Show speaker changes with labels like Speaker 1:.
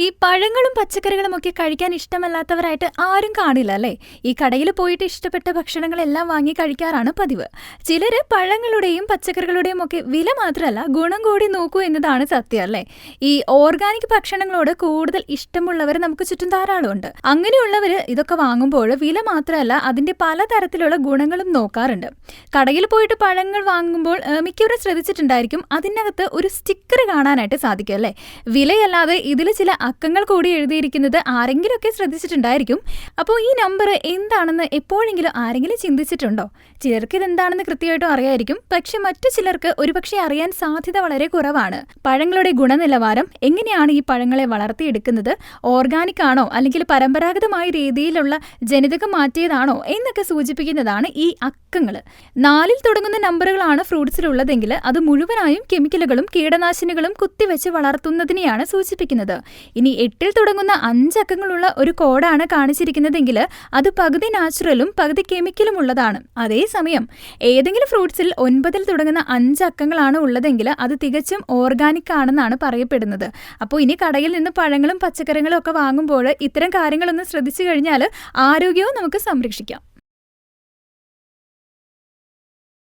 Speaker 1: ഈ പഴങ്ങളും പച്ചക്കറികളും ഒക്കെ കഴിക്കാൻ ഇഷ്ടമല്ലാത്തവരായിട്ട് ആരും കാണില്ല അല്ലേ? ഈ കടയിൽ പോയിട്ട് ഇഷ്ടപ്പെട്ട ഭക്ഷണങ്ങളെല്ലാം വാങ്ങി കഴിക്കാറാണ് പതിവ്. ചിലര് പഴങ്ങളുടെയും പച്ചക്കറികളുടെയും ഒക്കെ വില മാത്രമല്ല ഗുണം കൂടി നോക്കൂ എന്നതാണ് സത്യം അല്ലേ? ഈ ഓർഗാനിക് ഭക്ഷണങ്ങളോട് കൂടുതൽ ഇഷ്ടമുള്ളവർ നമുക്ക് ചുറ്റും ധാരാളമുണ്ട്. അങ്ങനെയുള്ളവര് ഇതൊക്കെ വാങ്ങുമ്പോൾ വില മാത്രമല്ല അതിന്റെ പലതരത്തിലുള്ള ഗുണങ്ങളും നോക്കാറുണ്ട്. കടയിൽ പോയിട്ട് പഴങ്ങൾ വാങ്ങുമ്പോൾ മിക്കവരും ശ്രദ്ധിച്ചിട്ടുണ്ടായിരിക്കും, അതിനകത്ത് ഒരു സ്റ്റിക്കർ കാണാനായിട്ട് സാധിക്കും അല്ലേ? വിലയല്ലാതെ ഇതിൽ ചില അക്കങ്ങൾ കൂടി എഴുതിയിരിക്കുന്നത് ആരെങ്കിലുമൊക്കെ ശ്രദ്ധിച്ചിട്ടുണ്ടായിരിക്കും. അപ്പോൾ ഈ നമ്പർ എന്താണെന്ന് എപ്പോഴെങ്കിലും ആരെങ്കിലും ചിന്തിച്ചിട്ടുണ്ടോ? ചിലർക്ക് ഇതെന്താണെന്ന് കൃത്യമായിട്ടും അറിയായിരിക്കും, പക്ഷെ മറ്റു ചിലർക്ക് ഒരുപക്ഷെ അറിയാൻ സാധ്യത വളരെ കുറവാണ്. പഴങ്ങളുടെ ഗുണനിലവാരം, എങ്ങനെയാണ് ഈ പഴങ്ങളെ വളർത്തിയെടുക്കുന്നത്, ഓർഗാനിക് ആണോ അല്ലെങ്കിൽ പരമ്പരാഗതമായ രീതിയിലുള്ള ജനിതകം മാറ്റിയതാണോ എന്നൊക്കെ സൂചിപ്പിക്കുന്നതാണ് ഈ അക്കങ്ങൾ. 4 തുടങ്ങുന്ന നമ്പറുകളാണ് ഫ്രൂട്ട്സിലുള്ളതെങ്കിൽ അത് മുഴുവനായും കെമിക്കലുകളും കീടനാശിനികളും കുത്തിവെച്ച് വളർത്തുന്നതിനെയാണ് സൂചിപ്പിക്കുന്നത്. ഇനി 8 തുടങ്ങുന്ന 5 അക്കങ്ങളുള്ള ഒരു കോഡാണ് കാണിച്ചിരിക്കുന്നതെങ്കിൽ അത് പകുതി നാച്ചുറലും പകുതി കെമിക്കലും ഉള്ളതാണ്. അതേസമയം ഏതെങ്കിലും ഫ്രൂട്ട്സിൽ 9 തുടങ്ങുന്ന 5 അക്കങ്ങളാണ് ഉള്ളതെങ്കിൽ അത് തികച്ചും ഓർഗാനിക് ആണെന്നാണ് പറയപ്പെടുന്നത്. അപ്പോൾ ഇനി കടയിൽ നിന്ന് പഴങ്ങളും പച്ചക്കറികളും ഒക്കെ വാങ്ങുമ്പോൾ ഇത്തരം കാര്യങ്ങളൊന്ന് ശ്രദ്ധിച്ചു കഴിഞ്ഞാൽ ആരോഗ്യവും നമുക്ക് സംരക്ഷിക്കാം.